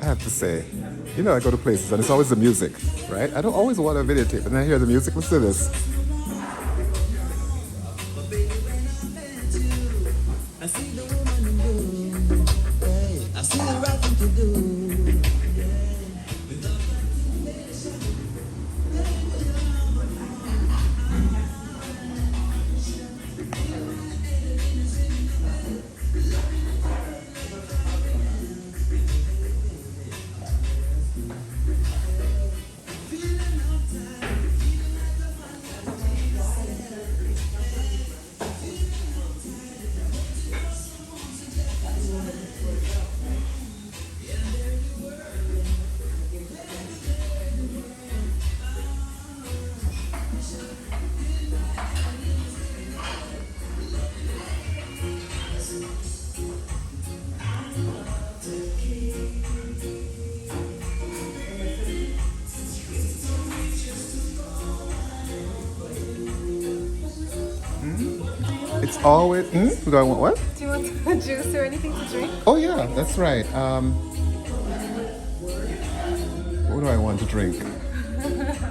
I have to say, you know, I go to places and it's always the music, right? I don't always want a videotape, and I hear the music. Listen to this. I see the woman in blue. Hey, I see the right thing to do. It's always. Do I want what? Do you want juice or anything to drink? Oh yeah, that's right. What do I want to drink?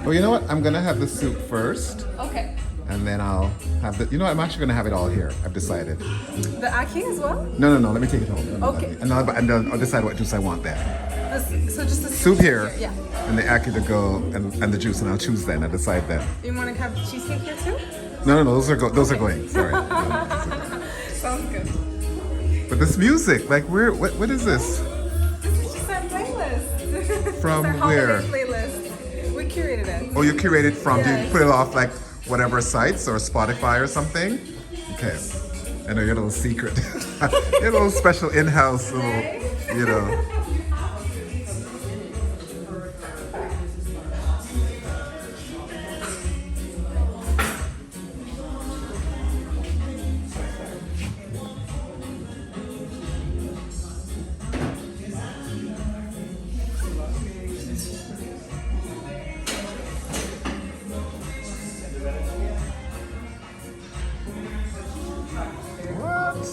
Well, you know what? I'm gonna have the soup first, Okay. and then I'll have the. You know what? I'm actually gonna have it all here. I've decided. The ackee as well? No. Let me take it home. Okay. And I'll decide what juice I want there. So just the Soup here. Yeah. And the ackee to go, and the juice, and I'll choose then. I'll decide then. You want to have cheesecake here too? No. Those are going. Sorry. No, those are going. Sounds good. But this music, like, what is this? This is just our playlist. From it's our where? holiday playlist. We curated it. Oh, you curated from? Do you Yes. put it off like whatever sites or Spotify or something? Okay. I know your little secret, your little special in-house little, you know. What?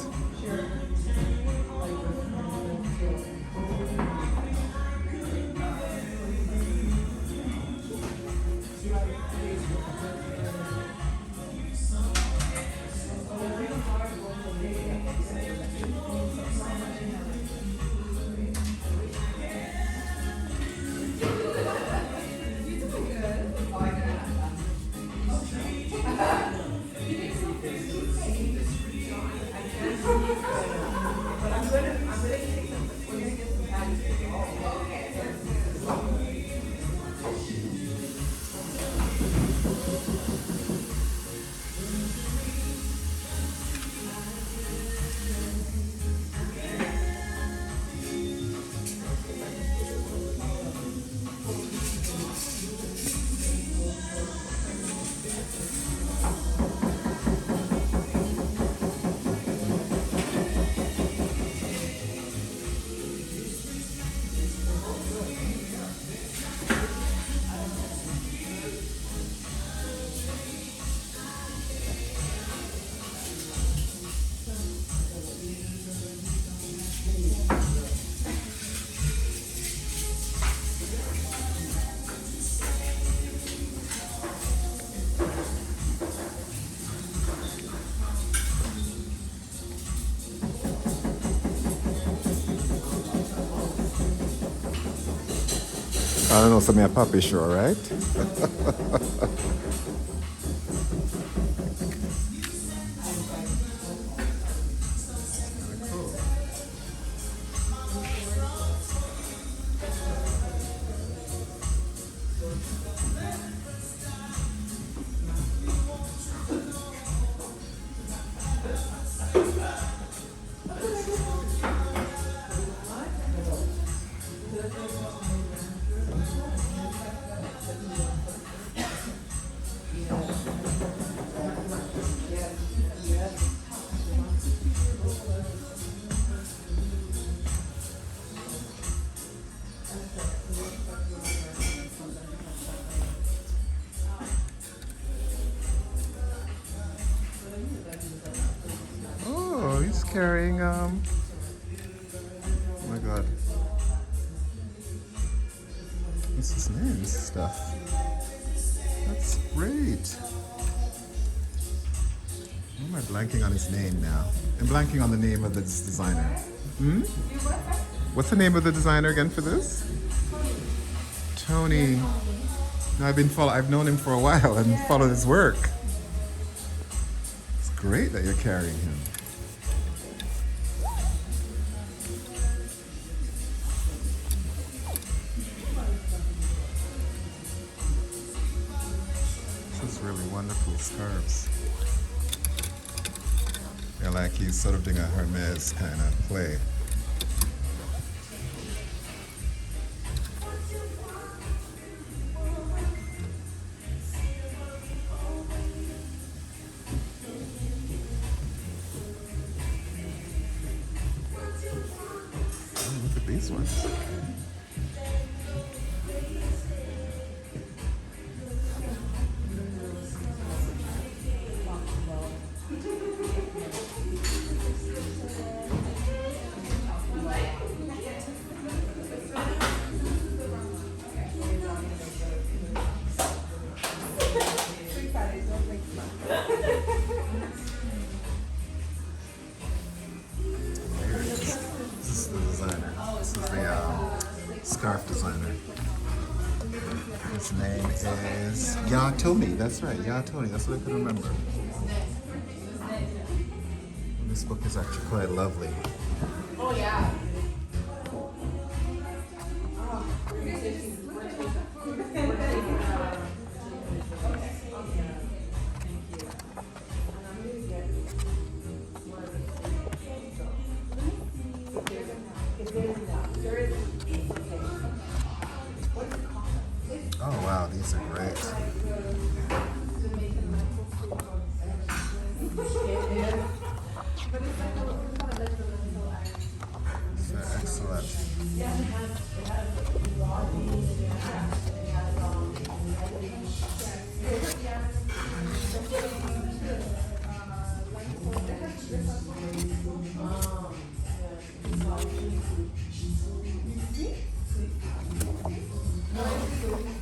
I don't know, some a puppy show, right? He's carrying oh my god. What's his name? Stuff. That's great. Why am I blanking on his name now? I'm blanking on the name of this designer. Hmm? What's the name of the designer again for this? Tony. No, I've known him for a while and followed his work. It's great that you're carrying him. This is really wonderful scarves. They're like he's sort of doing a Hermes kind of play. Oh, look at these ones. This is the designer. This is the scarf designer. His name is Ya Tony. That's right, Ya Tony. That's what I could remember. This book is actually quite lovely. Oh yeah. Oh wow, these are great. These are excellent.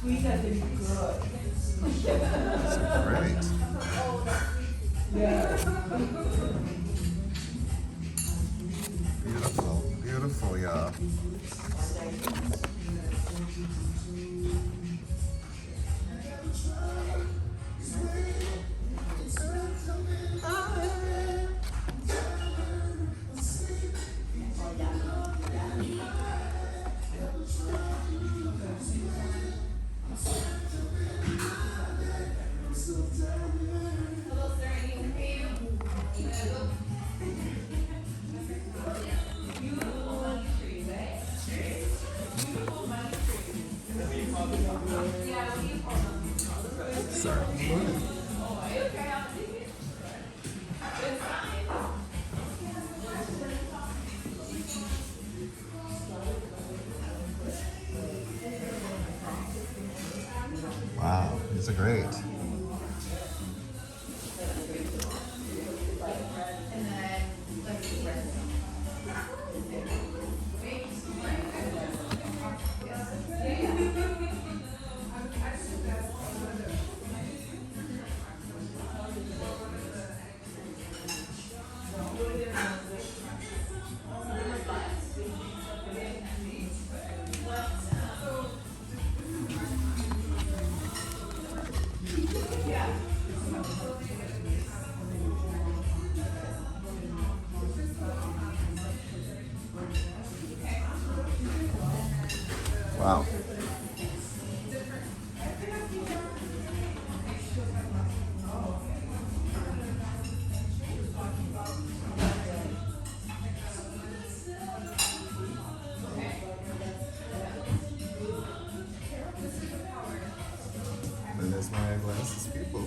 These are great. Beautiful, beautiful, yeah. Sorry. Wow, these are great. Wow. And there's my eyeglasses, people.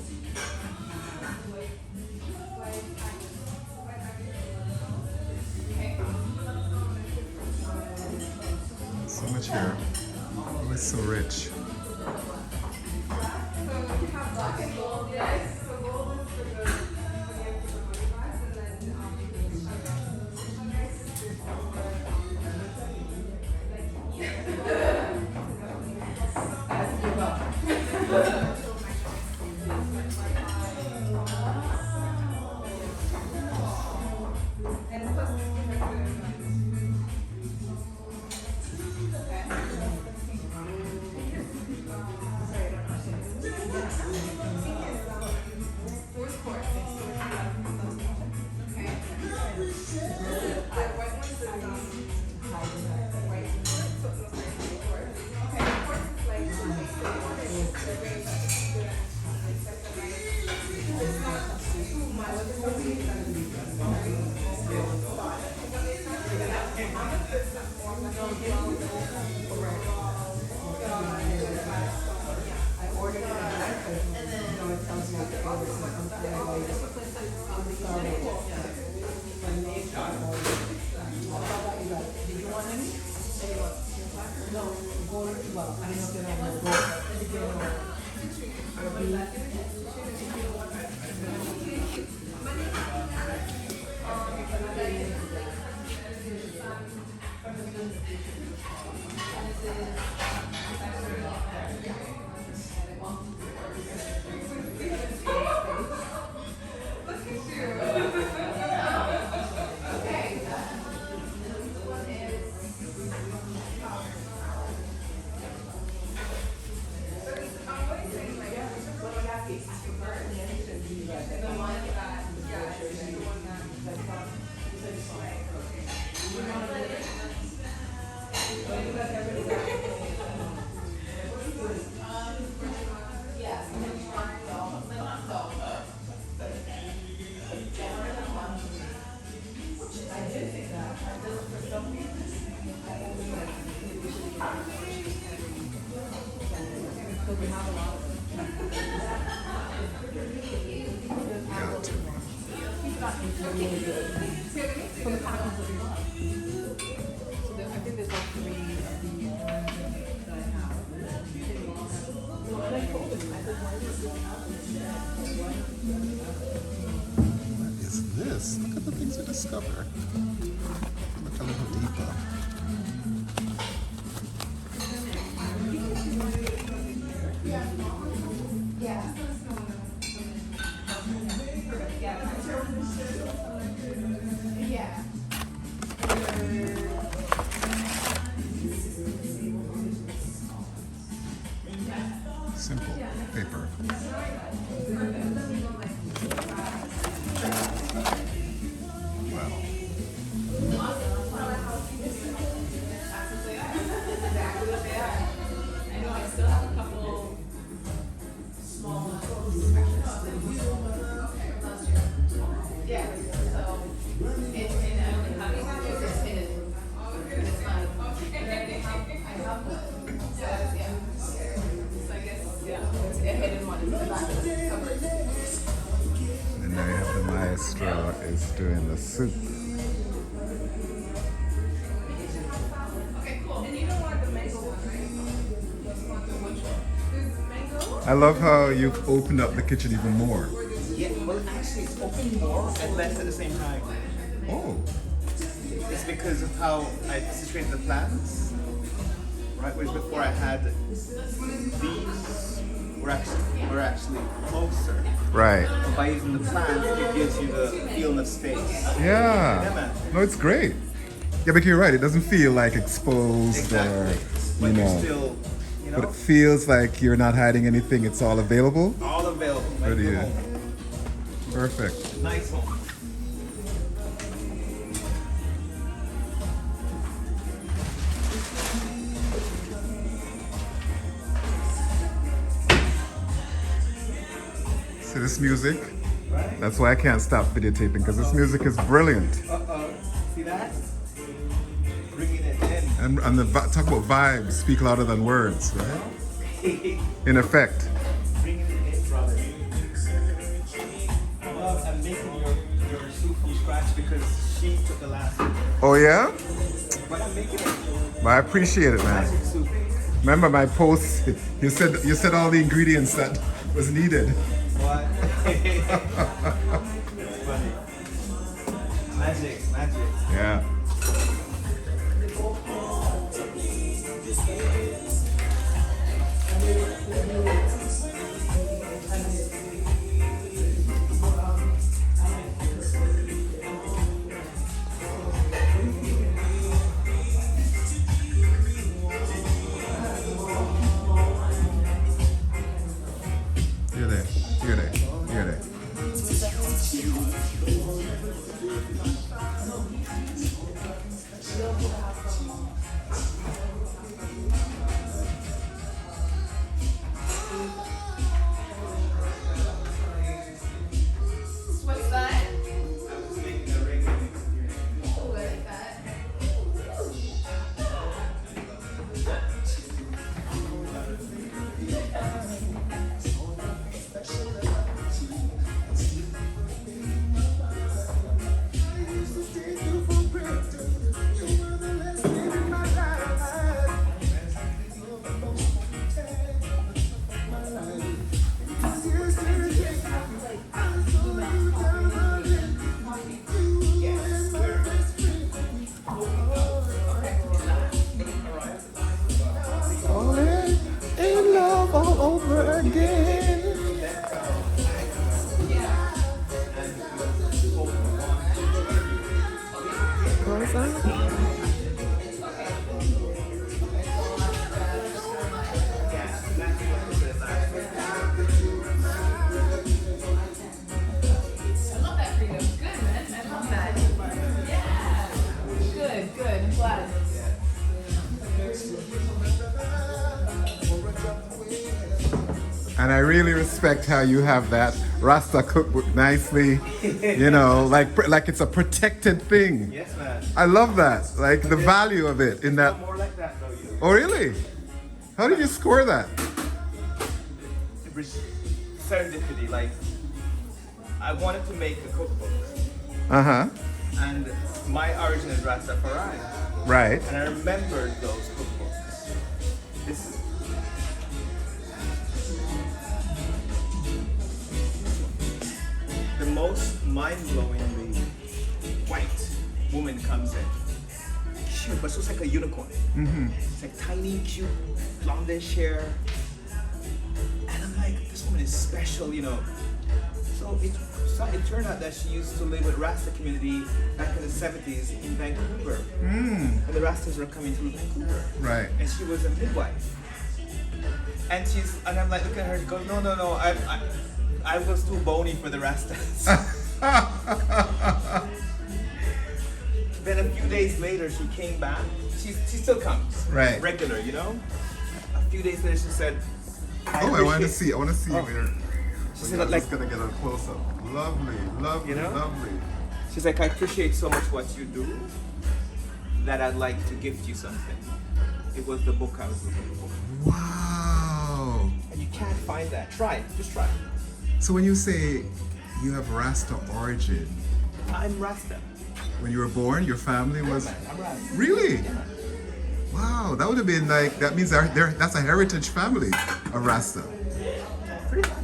So much here. Oh, it's so rich. I think there's like three. What is this? Look at the things we discover. Look a little deeper. Simple paper. Wow. And now you have the maestro is doing the soup. I love how you've opened up the kitchen even more. Yeah, well, actually, it's open more and less at the same time. Oh, It's because of how I situated the plants, right? Whereas before I had these were actually closer. right. But by using the plants, it gives you the feeling of space. Yeah, Yeah. man. No, it's great. Yeah, but you're right. It doesn't feel like exposed Exactly. or, But you you're know. still, you But know, it feels like you're not hiding anything. It's all available. all available. Like Good, the yeah. home. Perfect. Nice home. See this music? That's why I can't stop videotaping because this music is brilliant. Uh-oh. See that? Bringing it in. And talk about vibes speak louder than words, right? In effect. Bringing it in, brother. Well, I'm making your soup from scratch because she took the last one. Oh yeah? But I'm making it. But I appreciate it, man. Magic soup. Remember my post? You said all the ingredients that was needed. What? It's funny. Magic. Yeah. You're there. I love that freedom. Good, man. I love that. Yeah. Good, good. I'm glad. And I really respect how you have that Rasta cookbook nicely, you know, like it's a protected thing. Yes, man. I love that, like the value of it in that. More like that though, you. Oh, really? How did you score that? Serendipity, like I wanted to make a cookbook, Uh-huh. and my origin is Rastafari, Right. and I remembered those cookbooks. This is the most mind-blowingly white woman comes in. Cute, but she looks like a unicorn. It's like tiny, cute, blondish hair. And I'm like, this woman is special, you know. So it turned out that she used to live with Rasta community back in the 70s in Vancouver. And the Rastas were coming through Vancouver. Right. And she was a midwife. And I'm like looking at her, goes, no, I was too bony for the Rastas. Then a few days later, she came back. She still comes. Right. Regular, you know? A few days later, she said, Oh, I want to see. I want to see Oh. where. She I'm said, just like, gonna get a close up. Lovely, lovely, You know? lovely. she's like, I appreciate so much what you do that I'd like to gift you something. It was the book I was looking for. Wow. And you can't find that. Try it. Just try it. So when you say you have Rasta origin, I'm Rasta. when you were born, your family was Man, I'm Rasta. really. Yeah. Wow, that would have been like that means that's a heritage family, a Rasta. Pretty much.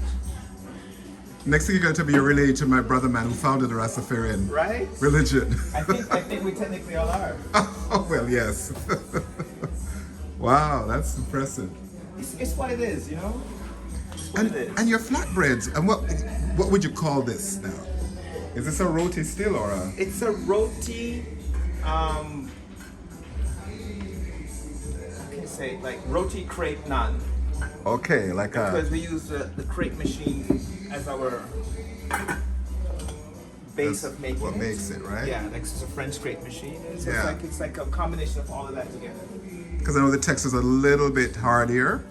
Next thing you're going to be related to my brother man who founded the Rastafarian Right? religion. I think we technically all are. Oh well, yes. Wow, that's impressive. It's what it is, you know? It's what it is. And your flatbreads, and what would you call this now? Is this a roti still or a? It's a roti, how can you say, like roti crepe naan. Okay, like Because a. we use the crepe machine as our base That's of making what it. makes it, right? Yeah, like it's a French crepe machine. So Yeah. it's like a combination of all of that together. Because I know the text is a little bit hardier.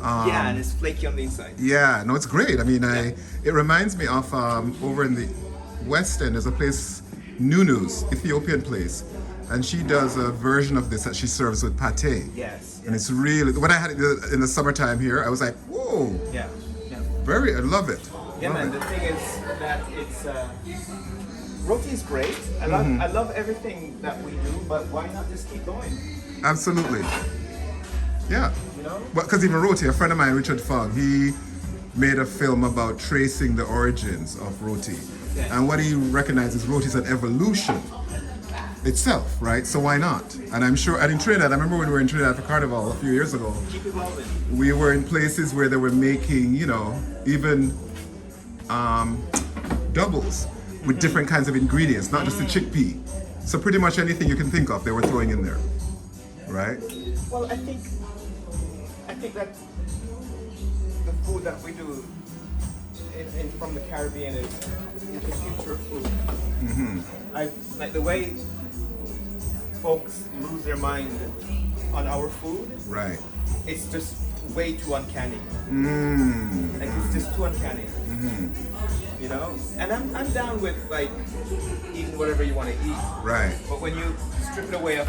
Yeah, and it's flaky on the inside. Yeah, no, it's great. I mean, it reminds me of over in the West End, there's a place, Nunu's, Ethiopian place, and she does a version of this that she serves with pate. Yes. And it's really, when I had it in the summertime here, I was like, whoa, Yeah. Yeah. I love it. Yeah, Love man. it. The thing is that it's roti is great. I love everything that we do, but why not just keep going? Absolutely. Yeah. You know? Well, because even roti, a friend of mine, Richard Fong, he made a film about tracing the origins of roti. Yeah. And what he recognizes roti is an evolution itself, right? So why not? And I'm sure, and in Trinidad, I remember when we were in Trinidad for Carnival a few years ago, Keep evolving. we were in places where they were making, you know, even doubles with different kinds of ingredients, not just the chickpea. So pretty much anything you can think of, they were throwing in there, right? Well, I think that the food that we do from the Caribbean is the future of food. I like the way folks lose their mind on our food. Right. It's just way too uncanny. Mm. Like it's just too uncanny. You know? And I'm down with like eating whatever you want to eat. Right. But when you strip it away of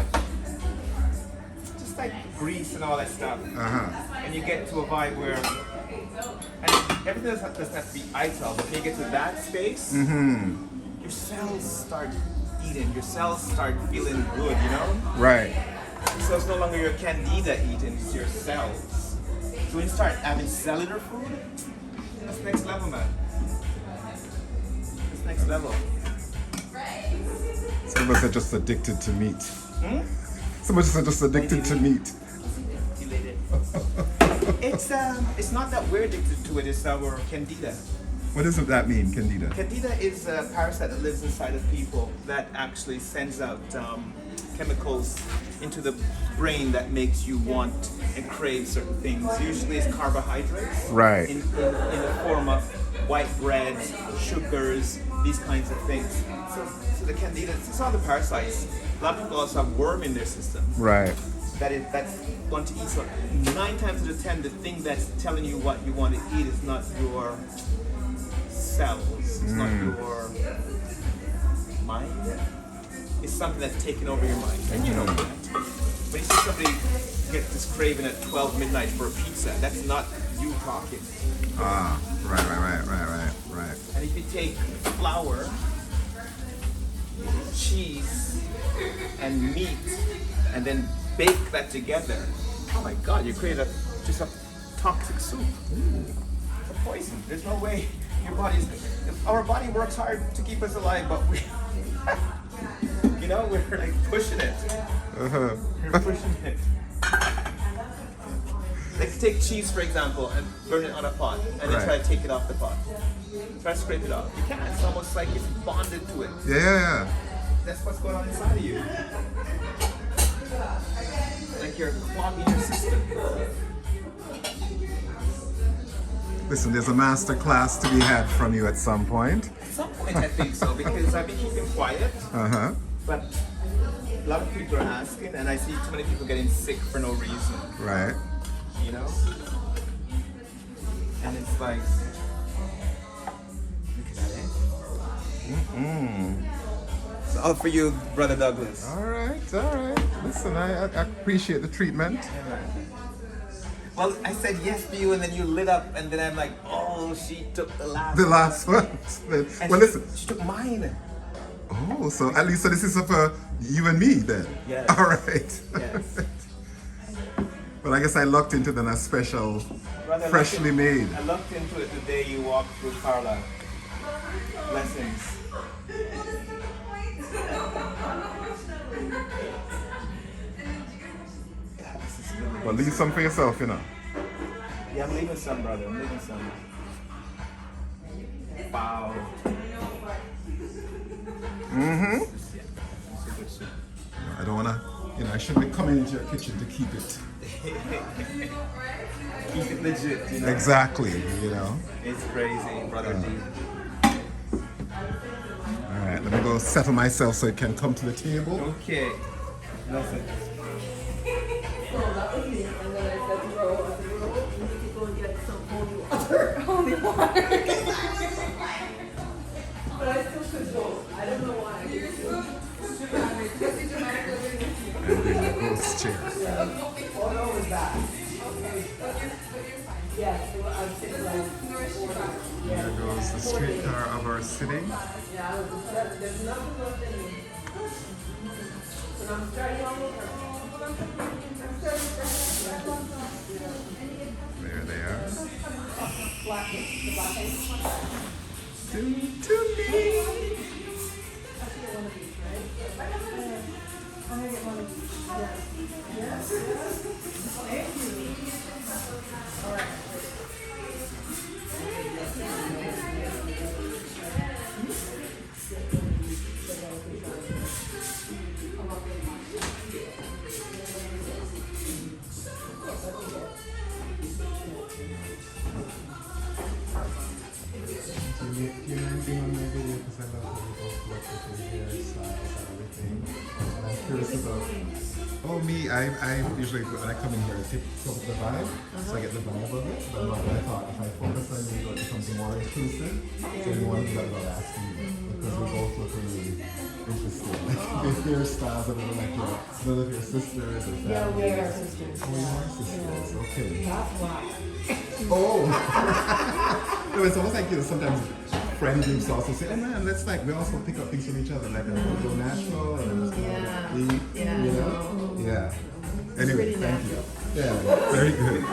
just like grease and all that stuff, and you get to a vibe where, and everything doesn't have to be ITIL, but when you get to that space, your cells start eating, your cells start feeling good, you know? Right. So it's no longer your candida eating, it's your cells. So when you start having cellular food, that's next level, man. That's next level. Some of us are just addicted to meat. Some of us are just addicted to meat. It's not that we're addicted to it, it's our candida. What does that mean, Candida? Candida is a parasite that lives inside of people that actually sends out chemicals into the brain that makes you want and crave certain things. Usually it's carbohydrates. Right. In the form of white bread, sugars, these kinds of things. So the Candida, it's all the parasites. A lot of people also have worm in their system. Right. That's going to eat. So 9 times out of 10, the thing that's telling you what you want to eat is not your cells. It's not your mind. It's something that's taken over your mind, and you know that. When you see somebody get this craving at 12 midnight for a pizza, that's not you talking. Ah, right. And if you take flour, cheese, and meat, and then bake that together, oh my God, you create just a toxic soup. It's a poison. There's no way our body works hard to keep us alive, but we, we're like pushing it. We're pushing it. Like take cheese, for example, and burn it on a pot, and then try to take it off the pot. Try to scrape it off. You can't. It's almost like it's bonded to it. Yeah. That's what's going on inside of you. Like you're clogging your system. Listen, there's a master class to be had from you at some point. At some point, I think so, because I've been keeping quiet. Uh-huh. But a lot of people are asking, and I see too many people getting sick for no reason. Right. You know? And it's like, look at that, eh? So all for you, Brother Douglas. All right. Listen, I appreciate the treatment. Well, I said yes to you, and then you lit up, and then I'm like, oh, she took the last The last one. And Well, listen. She took mine. Oh, so at least this is for you and me then. Yes. All right. Yes. Well, I guess I looked into then a special, Brother, freshly made. I looked into it the day you walked through Carla. Blessings. This is really Well, leave some for yourself, you know. Yeah, I'm leaving some, brother. I'm leaving some. Wow. Super soup. I don't wanna, I shouldn't be coming into your kitchen to keep it. Keep it legit, you know. Exactly, It's crazy, brother D. All right, let me go settle myself so it can come to the table. Okay. Listen. Holy water. But I still could go. I don't know why. And then the ghost chair. Here goes the streetcar of our city. There they are. Soon to me. Do you know anything on my video? Because I love how we both look at your hairstyles and everything. And I'm curious about. Oh, me, I usually, when I come in here, I take up the vibe, so I get the vibe of it. But I thought if I focus on you, it becomes more inclusive. So anyone who's about asking you, because we both look really interesting. Like the hairstyles of it, like none of your sisters or family. Yeah, we are sisters. Oh, you are sisters, okay. That's why. Oh! No, it's almost like, sometimes friend groups also say, oh man, let's we also pick up things from each other, like go natural and eat, Yeah. Anyway, thank you. Yeah, very good.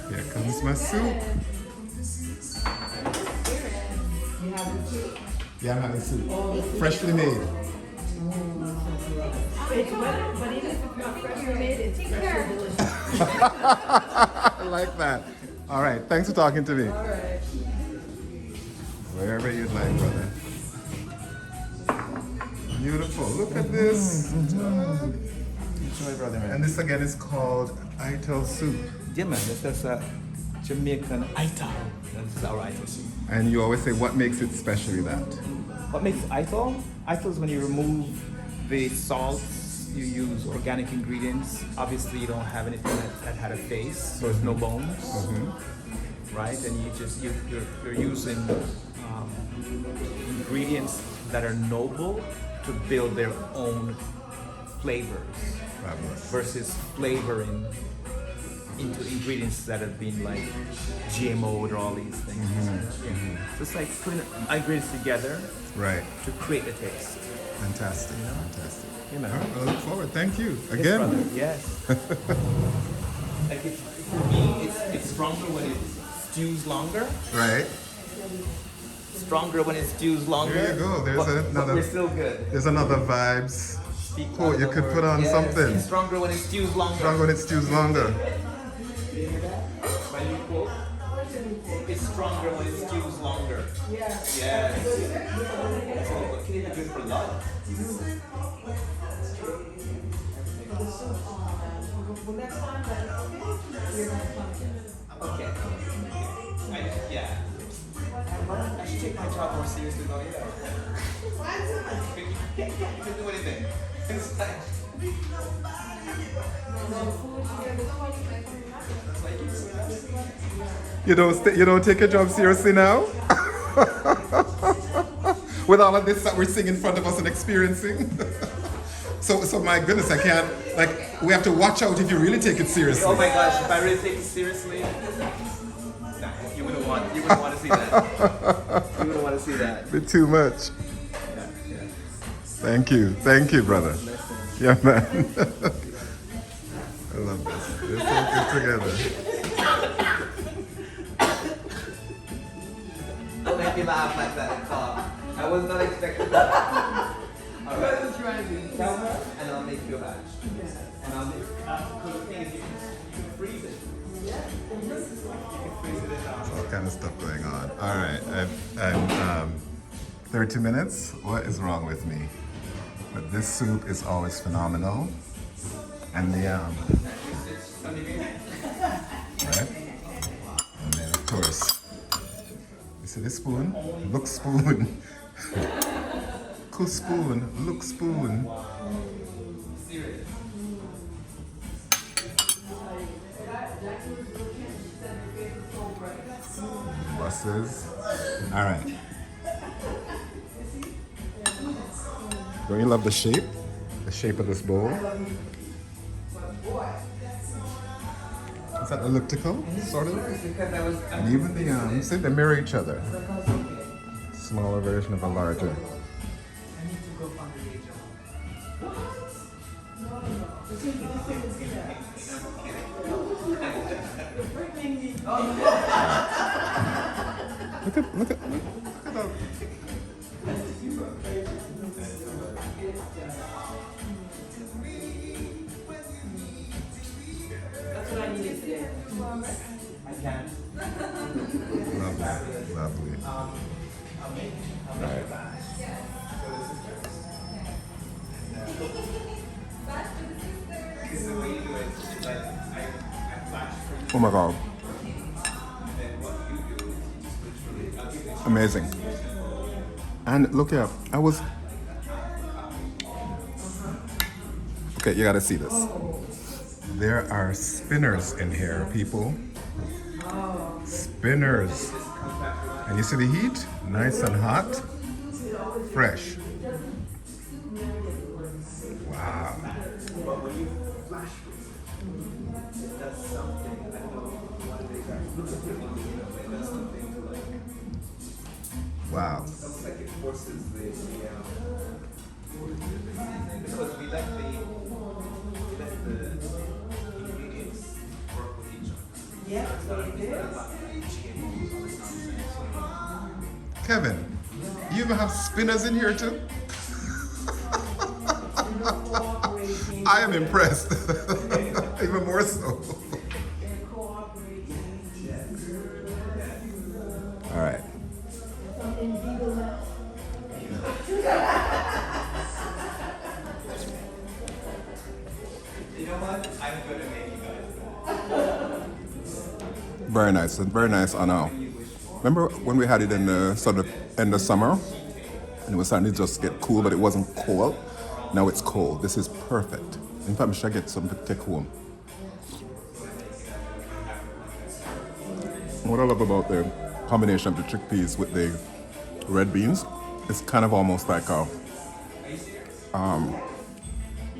Here comes my soup. Yeah, I'm having soup. Freshly made. It's better, but even if it's not freshly made, it's freshly delicious. I like that. All right. Thanks for talking to me. All right. Wherever you'd like, brother. Beautiful. Look at this. Enjoy, brother, man. And this again is called Ital soup. Yeah, man. That's a Jamaican Ital. That's our Ital soup. And you always say, what makes it specially that? What makes Ital? Ital is when you remove the salts, you use organic ingredients. Obviously, you don't have anything that had a face, so it's no bones, right? And you're using ingredients that are noble to build their own flavors Fabulous. versus flavoring into ingredients that have been like GMO'd or all these things. So it's like putting ingredients together Right. to create the taste. Fantastic. Fantastic. You know. All right, I look forward. Thank you. Yes, brother. Again. Yes. Like for me, it's stronger when it stews longer. Right. Stronger when it stews longer. There you go. There's but another- we're still good. There's another vibes. Speak Oh, you another could word. put on Yes, something. it's stronger when it stews longer. Strong when it stews longer. My new quote. It's stronger when it stews longer. Yes. It's even good for love. Okay. Yeah. I should take my job more seriously though, yeah. You can do anything. It's like, You don't take your job seriously now? With all of this that we're seeing in front of us and experiencing? So my goodness, I can't, like, we have to watch out if you really take it seriously. oh my gosh, if I really take it seriously, nah, you wouldn't want to see that. You wouldn't want to see that. Bit too much. Yeah. Thank you, brother. Yeah, man. I love this. We're so good together. Don't make me laugh like that and talk. I was not expecting that. Alright. Tell her, and I'll make you a batch. And I'll make, because the thing is, you can freeze it. You can freeze it in All kind of stuff going on. All right, I'm 32 minutes. What is wrong with me? But this soup is always phenomenal. And the right? And then of course, you see this spoon? Look spoon. Cool spoon. Look spoon. Buses. All right. Don't you love the shape? The shape of this bowl? Is that elliptical, sort of? because I was. And even the see, they mirror each other. Smaller version of a larger. I need to go find a job. Look at that. I can. Lovely, lovely. This is the way you do it. It's like I flash for you, Oh my god. and what you do is you just literally, I'll give you Amazing. And look here, I was. Okay, you gotta see this. There are spinners in here, people. Spinners. And you see the heat? Nice and hot. Fresh. Wow. But when you flash freeze, it does something. I don't know what it is. It looks like it does something to like. Wow. It's almost like it forces the because we let the ingredients work with each other. Yeah, it's not a GMOs, all this nonsense. Kevin, you even have spinners in here too? I am impressed. Even more so. Very nice. And very nice on remember when we had it in the sort of end of summer? And it was starting to just get cool, but it wasn't cold. Now it's cold. This is perfect. In fact, I should get some to take home. What I love about the combination of the chickpeas with the red beans, it's kind of almost like a,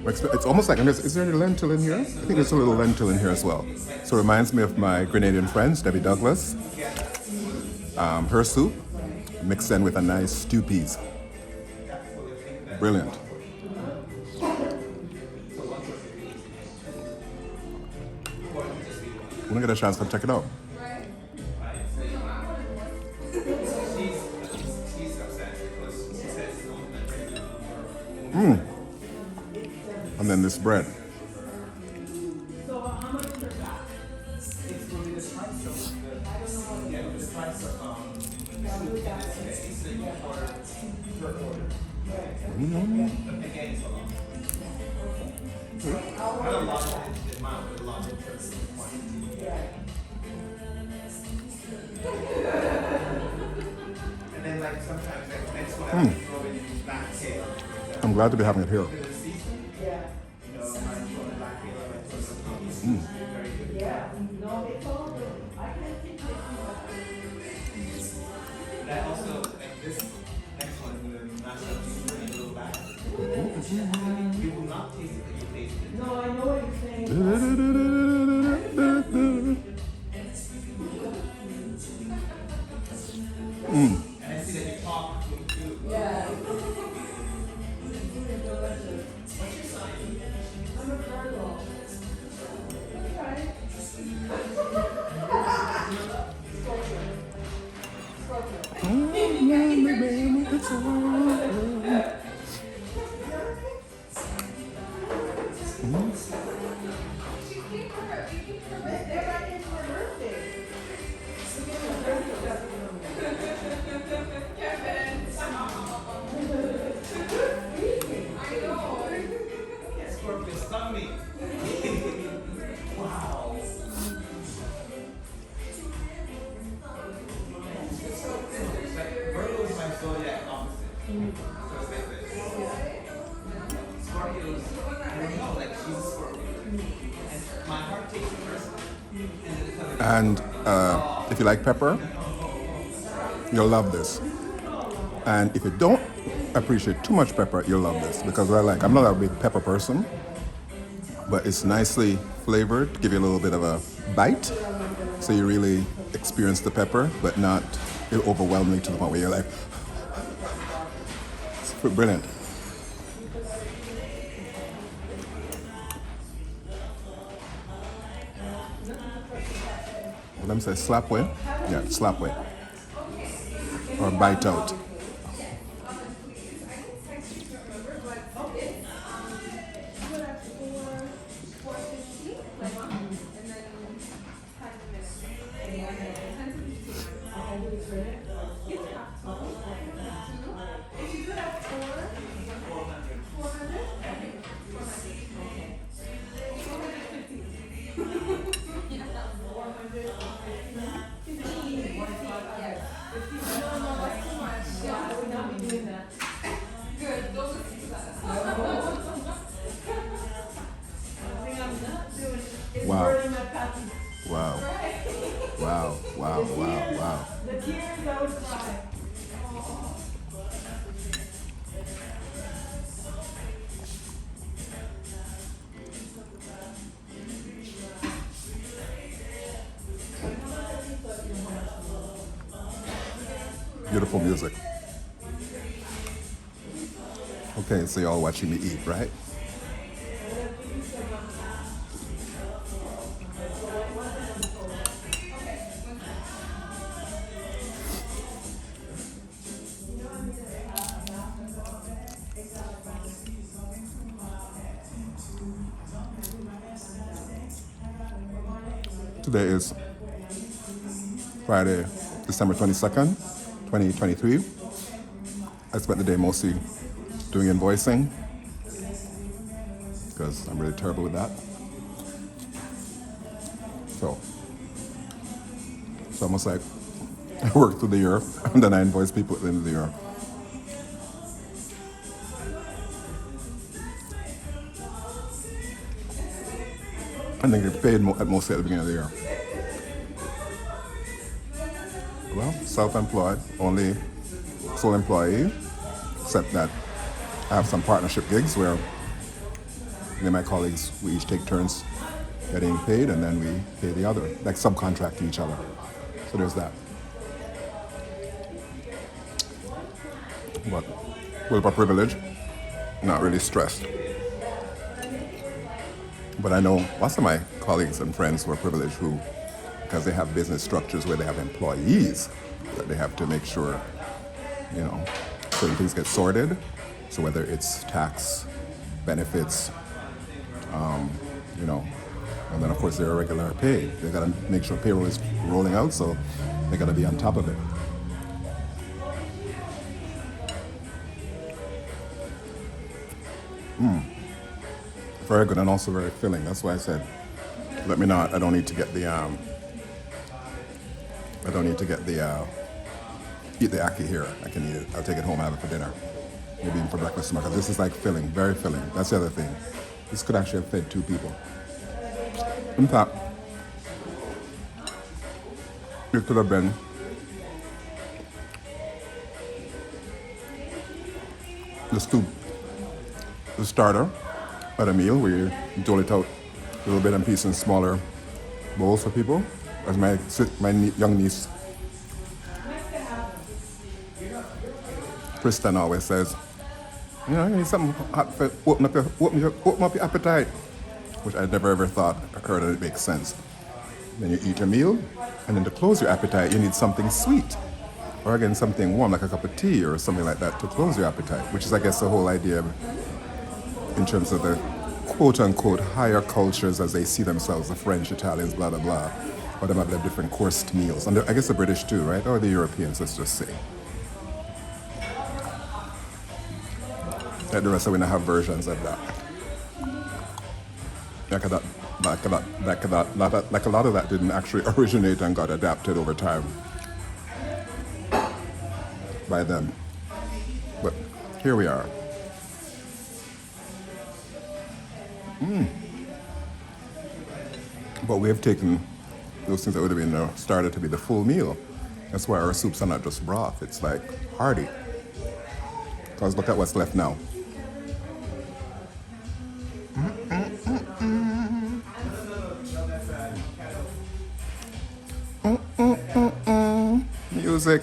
it's almost like, is there any lentil in here? I think there's a little lentil in here as well. So it reminds me of my Grenadian friends, Debbie Douglas. Her soup mixed in with a nice stew peas. Brilliant. When I get a chance to check it out. And then this bread. I'm glad to be having it here. And if you like pepper, you'll love this. And if you don't appreciate too much pepper, you'll love this. Because I'm not a big pepper person, but it's nicely flavored to give you a little bit of a bite. So you really experience the pepper, but not overwhelmingly to the point where you're like, it's brilliant. Let me say slap way. Yeah, slap way. Or bite out. Wow. Wow. Wow, wow, wow, wow. The tears I would cry. Beautiful music. Okay, so y'all watching me eat, right? Today is Friday, December 22nd, 2023. I spent the day mostly doing invoicing because I'm really terrible with that. So It's almost like I work through the year and then I invoice people at the end of the year. And then get paid at most at the beginning of the year. Well, self-employed, only sole employee, except that I have some partnership gigs where me and my colleagues, we each take turns getting paid and then we pay the other, like subcontract to each other. So there's that. But with a privilege, not really stressed. But I know lots of my colleagues and friends who are privileged who, because they have business structures where they have employees, that they have to make sure, certain things get sorted. So whether it's tax, benefits, and then of course their regular pay. They gotta make sure payroll is rolling out, so they gotta be on top of it. Very good and also very filling. That's why I said, I don't need to get the eat the ackee here. I can eat it. I'll take it home and have it for dinner. Maybe even for breakfast tomorrow. Because this is like filling, very filling. That's the other thing. This could actually have fed 2 people. In fact, it could have been the starter at a meal where you dole it out a little bit and piece in smaller bowls for people. As my young niece Kristen always says, you need something hot for open up your appetite, which I never ever heard that it makes sense. Then you eat your meal, and then to close your appetite, you need something sweet, or again something warm like a cup of tea or something like that to close your appetite. Which is, I guess, the whole idea in terms of the quote-unquote higher cultures as they see themselves, the French, Italians, blah, blah, blah. But they might have different coursed meals. And I guess the British too, right? Or the Europeans, let's just say. Like the rest of we have versions of that. Like a lot of that didn't actually originate and got adapted over time by them. But here we are. But we have taken those things that would have been started to be the full meal. That's why our soups are not just broth, it's like hearty. Because look at what's left now. Music.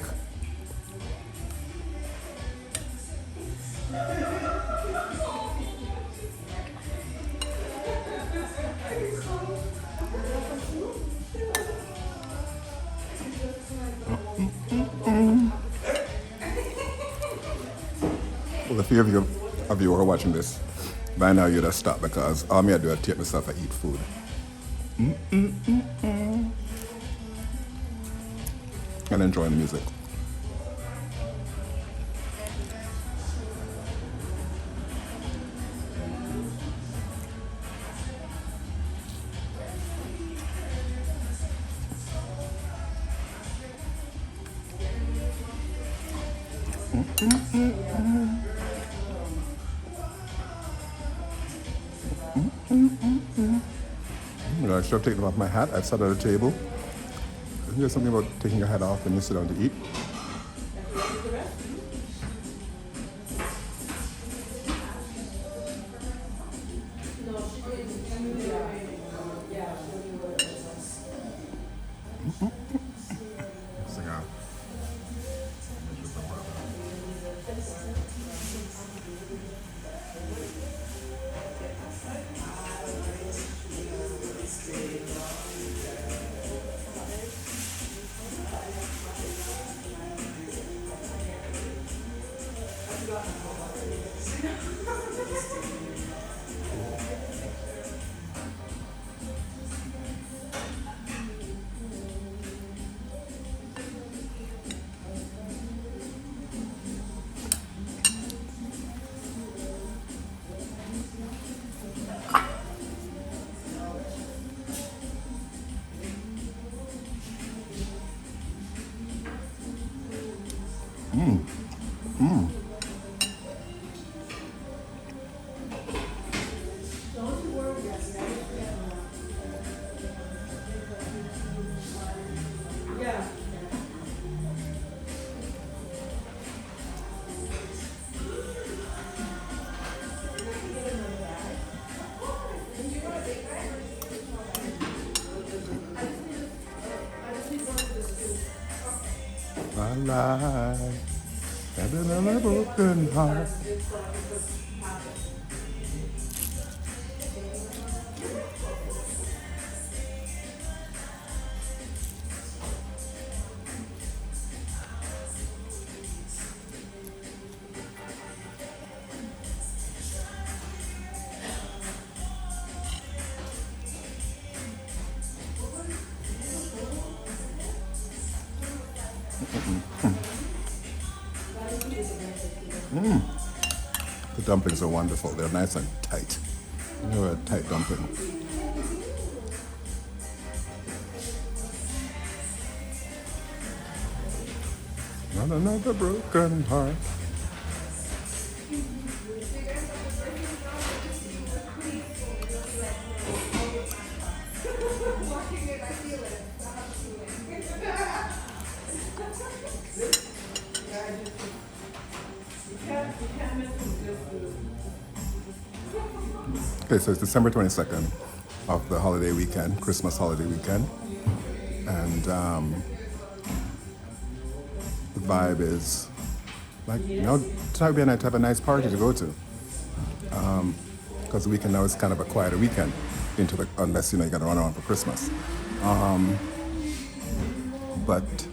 Well, a few of you who are watching this, by now you'd have stopped because all me I do is take myself and eat food. And enjoying the music. I should have taken off my hat. I've sat at a table. Isn't there something about taking your hat off when you sit down to eat? life. Having a broken heart. The dumplings are wonderful. They're nice and tight. They're a tight dumpling. Not another broken heart. Okay, so it's December 22nd of the holiday weekend, Christmas holiday weekend. And the vibe is like, tonight would be a night to have a nice party to go to. Because the weekend now is kind of a quieter weekend unless, you got to run around for Christmas. But,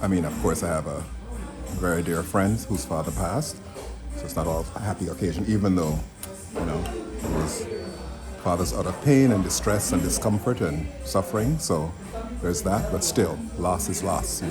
I mean, of course, I have a very dear friend whose father passed. So it's not all a happy occasion, even though, his father's out of pain and distress and discomfort and suffering. So there's that, but still, loss is loss,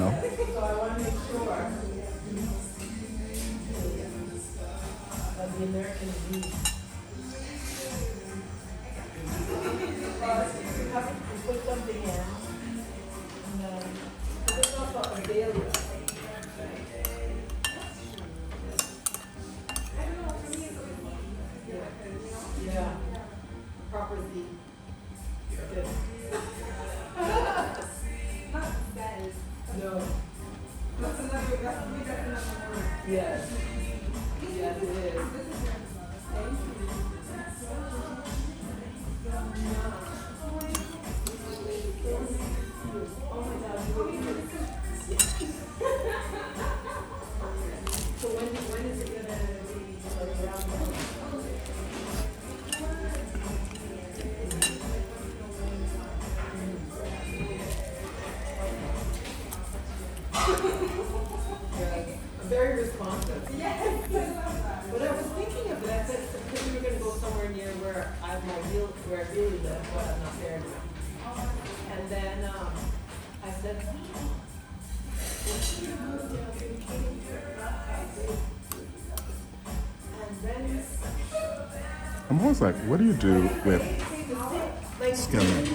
Very responsive. Yes. But I was thinking of that. I said we were going to go somewhere near where I really live, but I'm not there now. And then I said, and then I'm always like, what do you do with scallion?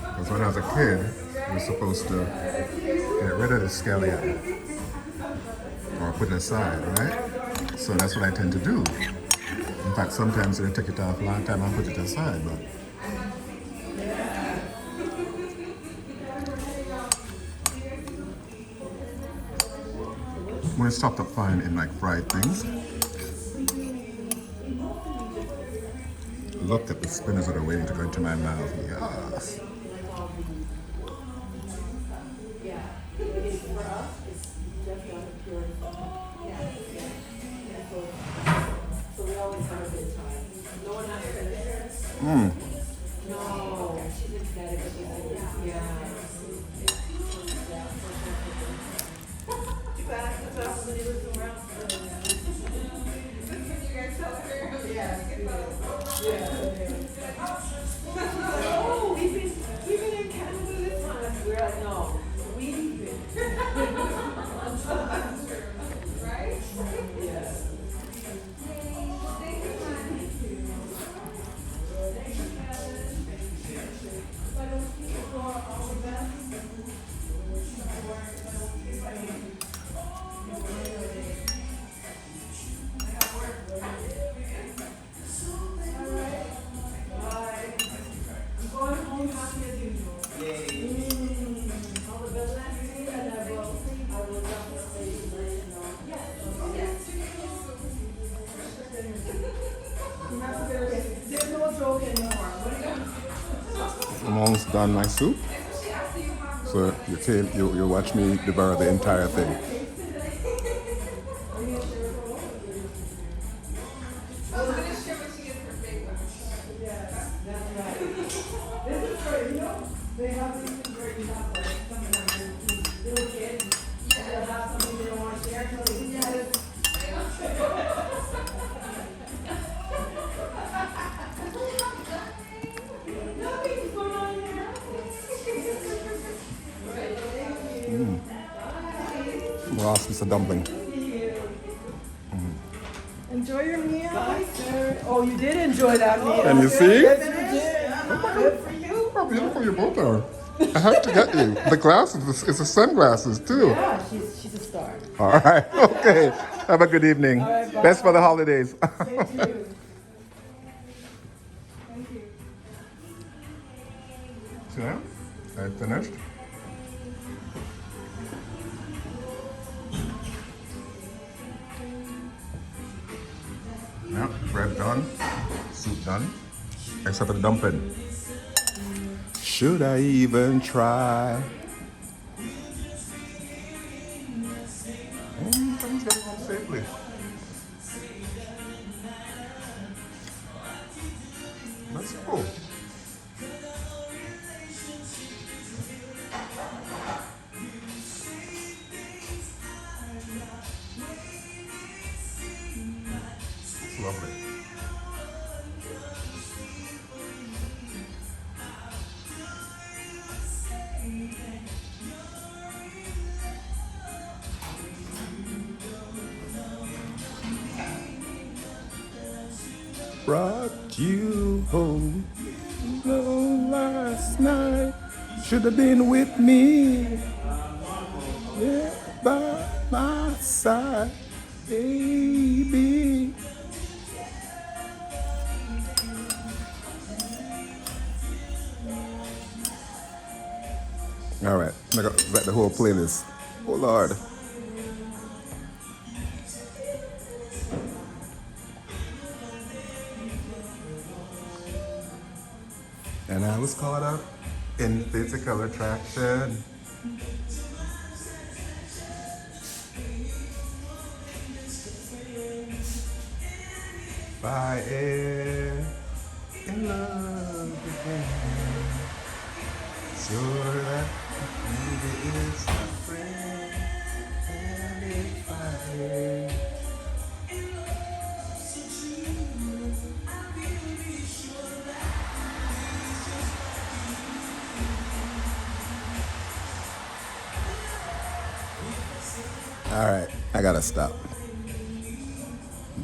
Because when I was a kid, we were supposed to get rid of the scallion or put it aside, right? So that's what I tend to do. In fact, sometimes I take it off a long time and put it aside, but when it's chopped up fine in like fried things, look at the spinners that are waiting to go into my mouth. Yes. almost done my soup. So you watch me devour the entire thing. They have these things where you have like sometimes these little kids and they'll have something they don't want to share, so they get it. Nothing's going on here. Lost Mr. Dumpling. Enjoy your meal. Bye, sir. Oh, you did enjoy that meal. And you see? Yes, you did. Good for you. How beautiful you both are. I have to get you. The glasses, it's the sunglasses too. Yeah, she's a star. All right. Okay. Have a good evening. right, bye. Best for the holidays. Same to you. Thank you. So, I finished. Yeah, bread done, soup done, except for the dumpling. Should I even try? Things getting home safely. That's cool. It's lovely. Brought you home last night. Should have been with me. Yeah, by my side, baby. All right, I got the whole playlist. Oh Lord. And I was caught up in physical attraction. By air in love again. Sure that maybe it's a friend and if I All right, I gotta stop.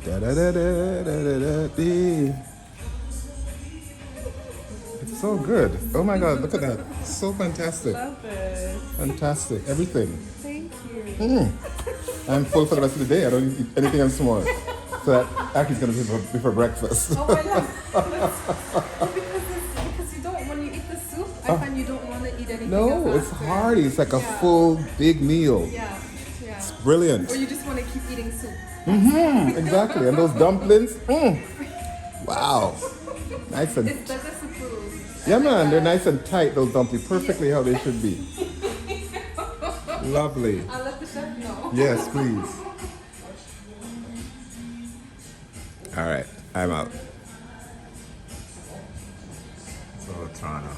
Da da da da da da da dee. It's so good. Oh my God, look at that. So fantastic. Love it. Fantastic. Everything. Thank you. I'm full for the rest of the day. I don't eat anything else tomorrow. So that actually is gonna be for breakfast. Oh, I love because you don't, when you eat the soup, I find you don't want to eat anything else No, it's after. hearty. It's like a Yeah. full big meal. Yeah, yeah. Brilliant. Or you just want to keep eating soup. Exactly. And those dumplings. Wow. Nice and It's better approved. yeah, man. They're nice and tight. Those dumplings, perfectly how they should be. Lovely. I'll let the chef know. Yes, please. All right, I'm out. So Toronto.